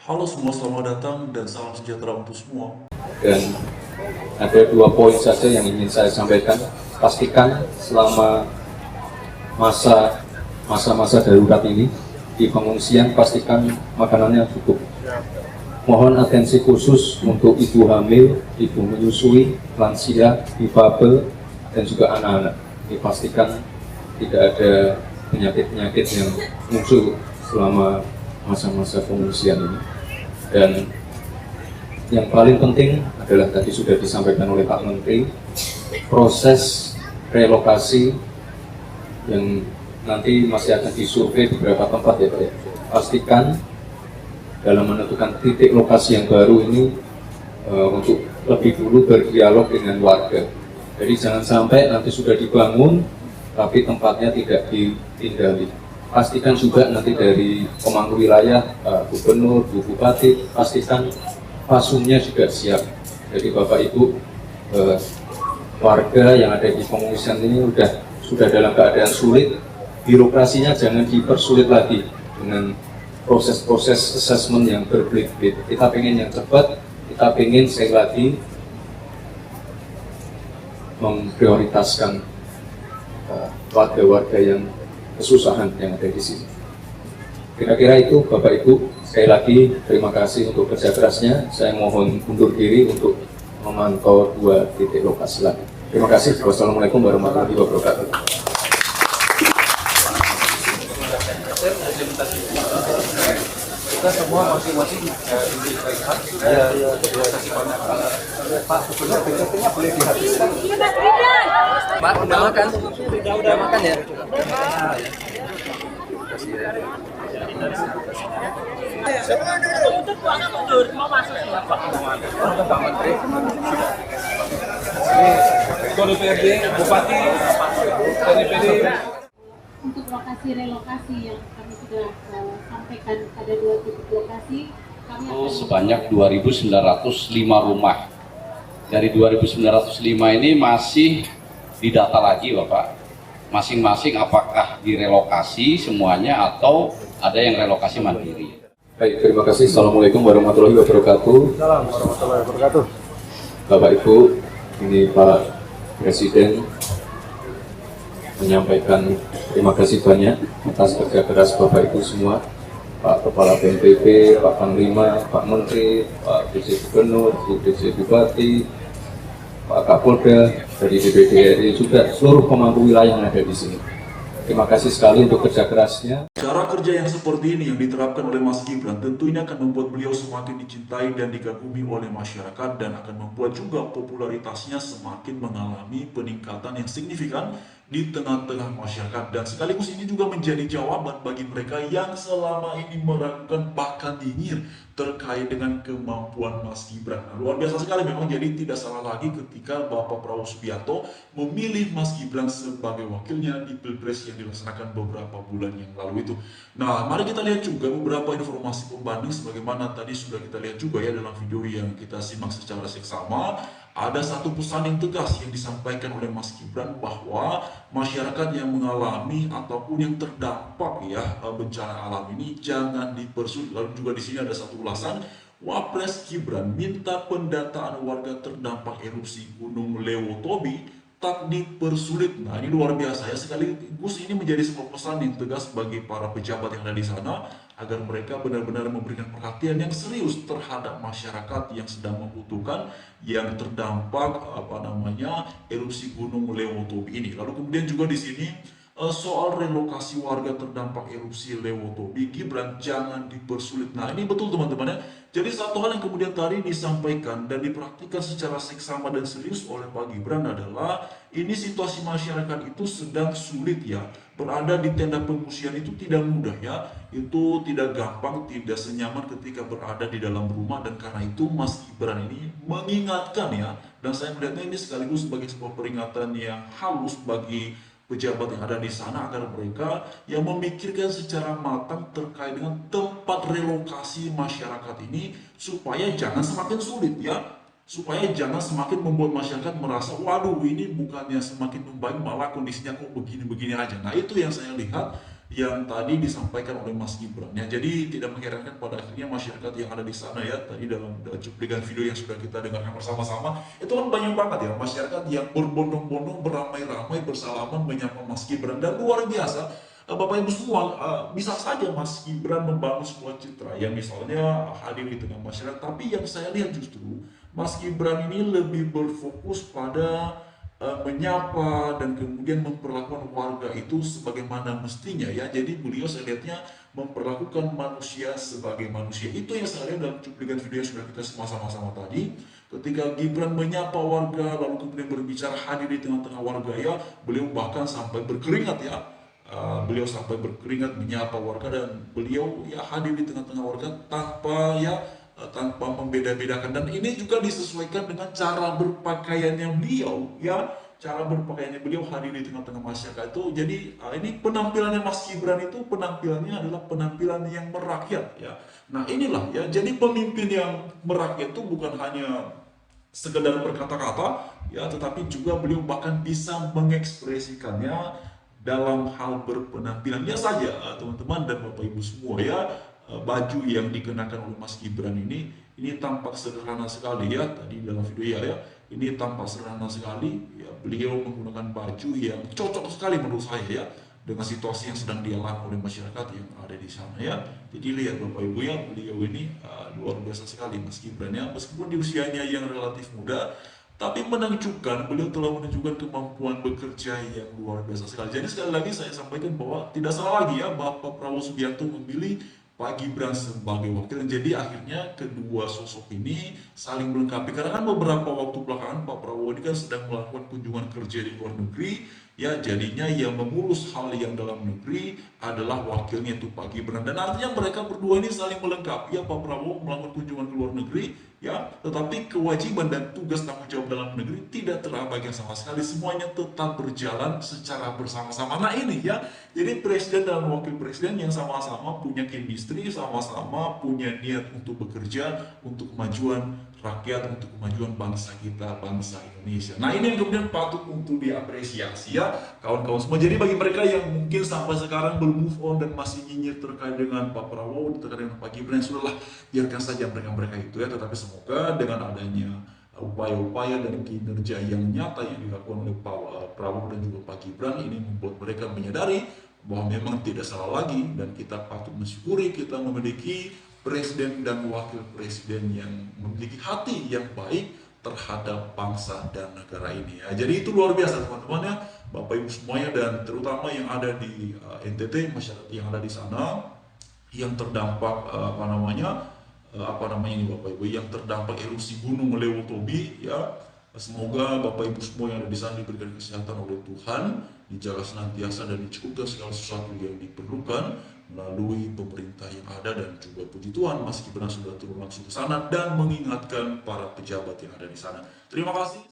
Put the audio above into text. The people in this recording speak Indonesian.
Halo semua, selamat datang dan salam sejahtera untuk semua. Dan ada 2 poin saja yang ingin saya sampaikan. Pastikan selama masa-masa darurat ini di pengungsian, pastikan makanannya cukup. Mohon atensi khusus untuk ibu hamil, ibu menyusui, lansia, difabel, dan juga anak-anak. Dipastikan tidak ada penyakit-penyakit yang muncul selama masa-masa pengungsian ini. Dan yang paling penting adalah tadi sudah disampaikan oleh Pak Menteri, proses relokasi yang nanti masih akan disurvei di beberapa tempat ya Pak ya. Pastikan dalam menentukan titik lokasi yang baru ini untuk lebih dulu berdialog dengan warga. Jadi jangan sampai nanti sudah dibangun tapi tempatnya tidak ditinggali. Pastikan juga nanti dari pemangku wilayah, Gubernur, Bu Bupati, pastikan pasumnya juga siap. Jadi Bapak Ibu, warga yang ada di pengungsian ini sudah dalam keadaan sulit, birokrasinya jangan dipersulit lagi dengan proses-proses assessment yang berbelit-belit. Kita pengen yang cepat, kita pengen sekali lagi memprioritaskan warga-warga yang kesusahan yang ada di sini. Kira-kira itu Bapak Ibu, sekali lagi terima kasih untuk kerja kerasnya. Saya mohon undur diri untuk memantau 2 titik lokasi lagi. Terima kasih. Wassalamualaikum warahmatullahi wabarakatuh. Kita semua masing-masing dilihat. Terima kasih banyak. Pak Gubernur, BCT-nya boleh dihabiskan. Pak, udah makan? Udah makan ya? Untuk Pak Mundur, mau masuk ya Pak? Pak Menteri. Ini Ketua DPRD, Bupati, dari PD. Untuk lokasi relokasi yang kami sudah sampaikan pada 2 titik lokasi, kami akan sebanyak 2.905 rumah. Dari 2.905 ini masih didata lagi Bapak. Masing-masing apakah direlokasi semuanya atau ada yang relokasi mandiri. Baik, terima kasih. Assalamualaikum warahmatullahi wabarakatuh. Assalamualaikum warahmatullahi wabarakatuh. Bapak Ibu, ini Pak Presiden menyampaikan terima kasih banyak atas kerja keras Bapak Ibu semua, Pak Kepala BNPB, Pak Panglima, Pak Menteri, Pak DJ Gubernur, Bu DJ Bupati, Pak Kapolda, dari DPD RI juga seluruh pemangku wilayah yang ada di sini. Terima kasih sekali untuk kerja kerasnya. Cara kerja yang seperti ini yang diterapkan oleh Mas Gibran tentu ini akan membuat beliau semakin dicintai dan dikagumi oleh masyarakat dan akan membuat juga popularitasnya semakin mengalami peningkatan yang signifikan di tengah-tengah masyarakat, dan sekaligus ini juga menjadi jawaban bagi mereka yang selama ini meragukan bahkan nyinyir terkait dengan kemampuan Mas Gibran. Nah, luar biasa sekali memang, jadi tidak salah lagi ketika Bapak Prabowo Subianto memilih Mas Gibran sebagai wakilnya di Pilpres yang dilaksanakan beberapa bulan yang lalu itu. Nah, mari kita lihat juga beberapa informasi pembanding sebagaimana tadi sudah kita lihat juga ya dalam video yang kita simak secara seksama. Ada satu pesan yang tegas yang disampaikan oleh Mas Gibran bahwa masyarakat yang mengalami ataupun yang terdampak ya bencana alam ini jangan dipersulit. Lalu juga di sini ada satu ulasan, Wapres Gibran minta pendataan warga terdampak erupsi Gunung Lewotobi tak dipersulit. Nah, ini luar biasa ya, sekaligus ini menjadi sebuah pesan yang tegas bagi para pejabat yang ada di sana agar mereka benar-benar memberikan perhatian yang serius terhadap masyarakat yang sedang membutuhkan, yang terdampak erupsi Gunung Lewotobi ini. Lalu kemudian juga di sini soal relokasi warga terdampak erupsi Lewotobi, Gibran jangan dipersulit. Nah, ini betul teman-teman ya. Jadi satu hal yang kemudian tadi disampaikan dan diperhatikan secara seksama dan serius oleh Pak Gibran adalah ini situasi masyarakat itu sedang sulit ya. Berada di tenda pengungsian itu tidak mudah ya. Itu tidak gampang, tidak senyaman ketika berada di dalam rumah, dan karena itu Mas Gibran ini mengingatkan ya. Dan saya melihatnya ini sekaligus sebagai sebuah peringatan yang halus bagi pejabat yang ada di sana agar mereka yang memikirkan secara matang terkait dengan tempat relokasi masyarakat ini supaya jangan semakin sulit ya, supaya jangan semakin membuat masyarakat merasa waduh ini bukannya semakin membaik malah kondisinya kok begini-begini aja. Nah, itu yang saya lihat yang tadi disampaikan oleh Mas Gibran ya. Jadi tidak mengherankan pada akhirnya masyarakat yang ada di sana ya, tadi dalam cuplikan video yang sudah kita dengarkan bersama-sama, itu kan banyak banget ya masyarakat yang berbondong-bondong, beramai-ramai, bersalaman menyapa Mas Gibran, dan luar biasa. Bapak Ibu semua, bisa saja Mas Gibran membangun sebuah citra yang misalnya hadir di tengah masyarakat, tapi yang saya lihat justru Mas Gibran ini lebih berfokus pada menyapa dan kemudian memperlakukan warga itu sebagaimana mestinya ya. Jadi beliau saya lihatnya memperlakukan manusia sebagai manusia. Itu yang saya lihat dalam cuplikan video yang sudah kita sama-sama tadi. Ketika Gibran menyapa warga lalu kemudian berbicara hadir di tengah-tengah warga ya, beliau bahkan sampai berkeringat ya. Beliau sampai berkeringat menyapa warga, dan beliau ya hadir di tengah-tengah warga tanpa membeda-bedakan, dan ini juga disesuaikan dengan cara berpakaiannya beliau ya, cara berpakaiannya beliau hadir di tengah-tengah masyarakat itu. Jadi ini penampilannya Mas Gibran itu penampilannya adalah penampilan yang merakyat ya. Nah inilah ya, jadi pemimpin yang merakyat itu bukan hanya sekedar berkata-kata ya, tetapi juga beliau bahkan bisa mengekspresikannya dalam hal berpenampilannya saja teman-teman dan Bapak Ibu semua ya. Baju yang dikenakan oleh Mas Gibran ini tampak sederhana sekali ya, tadi dalam video ya, ini tampak sederhana sekali ya. Beliau menggunakan baju yang cocok sekali menurut saya ya dengan situasi yang sedang dialami oleh masyarakat yang ada di sana ya. Jadi lihat Bapak Ibu ya, beliau ini luar biasa sekali Mas Gibran ya, meskipun di usianya yang relatif muda, tapi menunjukkan, beliau telah menunjukkan kemampuan bekerja yang luar biasa sekali. Jadi sekali lagi saya sampaikan bahwa tidak salah lagi ya Bapak Prabowo Subianto memilih Pak Gibran sebagai wakil. Jadi akhirnya kedua sosok ini saling melengkapi, karena kan beberapa waktu belakangan Pak Prabowo ini kan sedang melakukan kunjungan kerja di luar negeri ya, jadinya yang mengurus hal yang dalam negeri adalah wakilnya itu Pak Gibran, dan artinya mereka berdua ini saling melengkapi ya. Pak Prabowo melakukan kunjungan ke luar negeri ya, tetapi kewajiban dan tugas tanggung jawab dalam negeri tidak terabaikan sama sekali, semuanya tetap berjalan secara bersama-sama. Nah ini ya, jadi presiden dan wakil presiden yang sama-sama punya chemistry, sama-sama punya niat untuk bekerja untuk kemajuan rakyat, untuk kemajuan bangsa kita, bangsa Indonesia. Nah ini yang kemudian patut untuk diapresiasi ya kawan-kawan semua. Jadi bagi mereka yang mungkin sampai sekarang belum move on dan masih nyinyir terkait dengan Pak Prabowo, terkait dengan Pak Gibran, sudahlah biarkan saja mereka itu ya. Tetapi semoga dengan adanya upaya-upaya dan kinerja yang nyata yang dilakukan oleh Pak Prabowo dan juga Pak Gibran ini membuat mereka menyadari bahwa memang tidak salah lagi, dan kita patut mensyukuri kita memiliki presiden dan wakil presiden yang memiliki hati yang baik terhadap bangsa dan negara ini ya. Jadi itu luar biasa teman-teman ya, Bapak Ibu semuanya, dan terutama yang ada di NTT, masyarakat yang ada di sana yang terdampak ini Bapak Ibu, yang terdampak erupsi Gunung Lewotobi ya. Semoga Bapak Ibu semua yang ada di sana diberikan kesehatan oleh Tuhan, dijaga senantiasa dan dicukupkan segala sesuatu yang diperlukan melalui pemerintah yang ada, dan juga puji Tuhan Mas Gibran sudah turun langsung ke sana dan mengingatkan para pejabat yang ada di sana. Terima kasih.